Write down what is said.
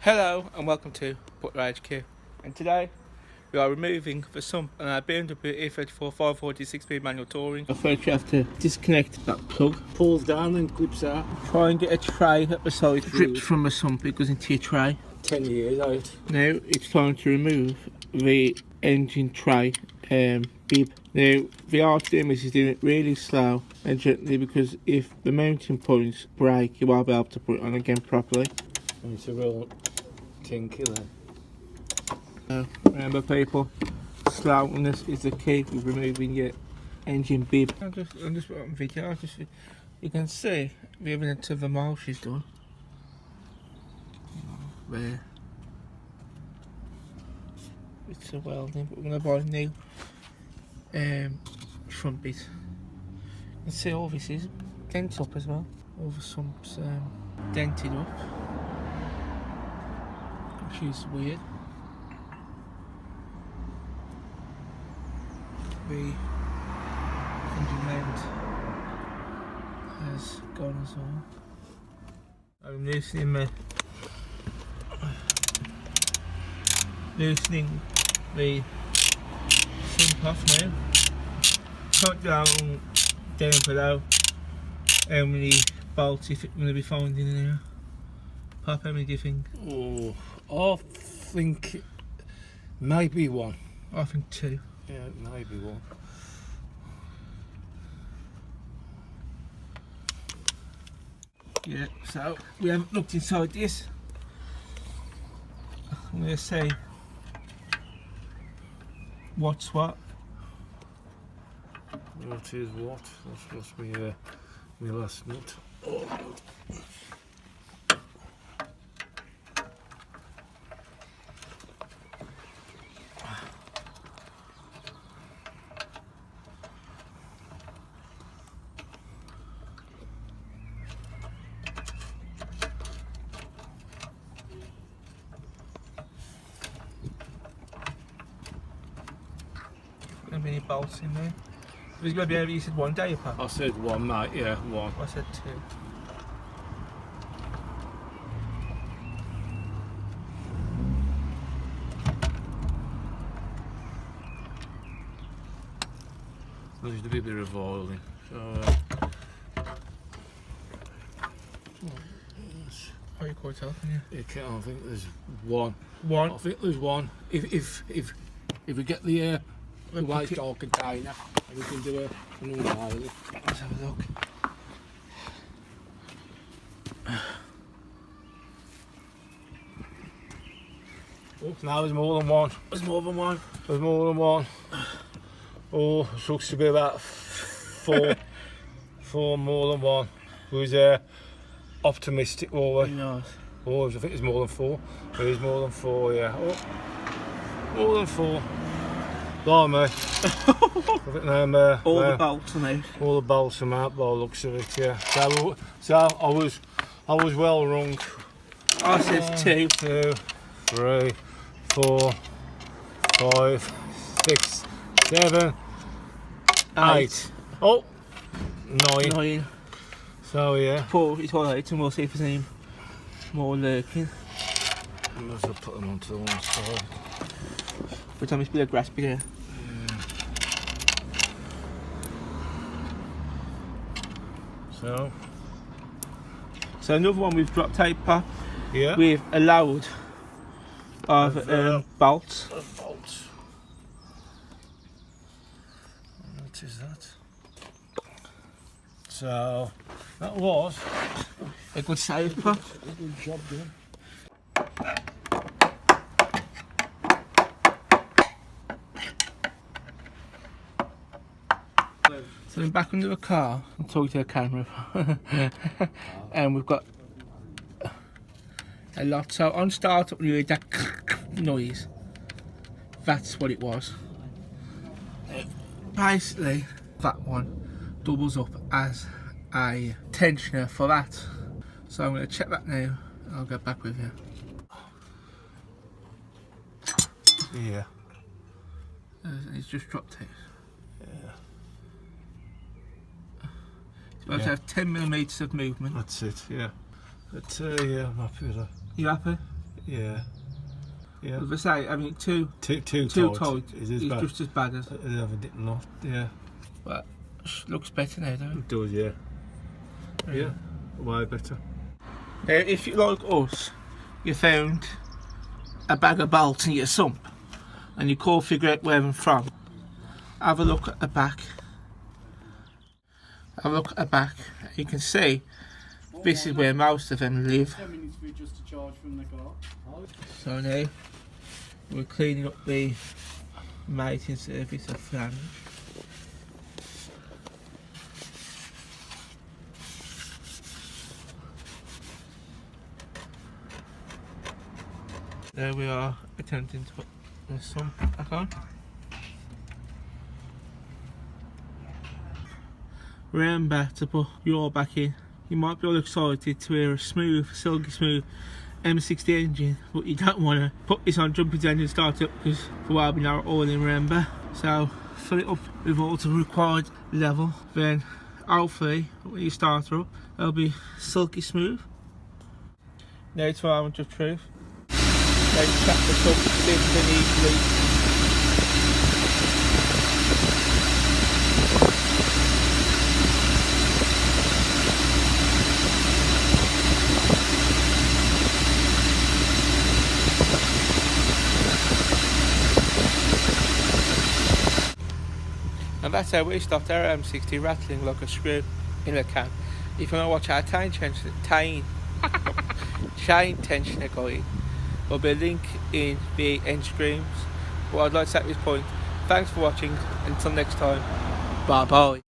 Hello and welcome to Butler-HQ, and today we are removing the sump on our BMW E34 540i 6-speed manual touring. First you have to disconnect that plug, pulls down and clips out. try and get a tray at the side, drips from the sump, it goes into your tray. 10 years out. Now it's time to remove the engine tray bib. Now the art doing this is doing it really slow and gently, because if the mounting points break you won't be able to put it on again properly. And it's a real tinky then. Remember people, slowness is the key with removing your engine bib. I'm just on video, you can see the evidence of the mole she's done. There. It's a welding, but we're going to buy a new front bit. You can see all this is dent up as well. All the sump's dented up, which is weird. The engine mount has gone as well. I'm loosening the sump off now. Count down below how many bolts you think we're going to be finding in here. Pop, how many do you think? Oh, I think maybe one. I think two. Yeah, maybe one. Yeah, so we haven't looked inside this. I'm going to say what's what. What is what? That must be my last nut. Oh, God. Many bolts in there. There's going to be, you said one day apart? I said one, mate, yeah, one. I said two. There's a bit of oiling. So, How you quite tell, can you? you can't, I think there's one. One? I think there's one. If we get the white dog container, and we can do an unboiling. Let's have a look. Oh, now there's more than one. There's more than one. There's more than one. Oh, it looks to be about four. Four more than one. Who's optimistic, always. Nice. Oh, I think there's more than four. There is more than four, yeah. Oh, more than four. Blimey. I think all the bolts are out. All the bolts are out by the looks of it, yeah. So I was well wrong. I said two. 2, 3, 4, 5, 6, 7, 8. Oh, 9. So yeah. 4 is all right, and we'll see if there's any more lurking. I might as well put them onto the one side. But Tommy's bit of grass bigger. So another one with drop tape pop. Yeah. With a load of bolts. Bolts. What is that? So that was a good save pop. a good job done. So I'm back under the car and talking to the camera. And we've got a lot. So on startup we heard that noise. That's what it was. Basically that one doubles up as a tensioner for that. So I'm going to check that now and I'll get back with you. Yeah. It's just dropped it. Yeah. Supposed to have 10mm of movement. That's it, yeah. But yeah, I'm happy with that. You happy? Yeah. Yeah. As I say, having it too Too tight is is bad. just as bad as. Having it not. Yeah. But looks better now, don't It does, yeah. Yeah. Way better. Now, if you like us, you found a bag of bolts in your sump and you can't figure out where they're from, have a look at the back. Have a look at the back. You can see this is where most of them live. 10 minutes for just to charge from the car. So now we're cleaning up the mating surface of flange. There we are, attempting to put the sump back on. Remember to put your back in. You might be all excited to hear a smooth, silky smooth M60 engine, but you don't want to put this on jumping engine start up because for a while we now all in, remember. So fill it up with all the required level, then hopefully when you start her up it'll be silky smooth. Now it's a moment of truth. Then trap this up simply and easily. And that's how we stopped our M60 rattling like a screw in a can. If you want to watch our chain tensioner guide, there'll be a link in the end screens. But I'd like to say at this point, thanks for watching. Until next time, bye bye.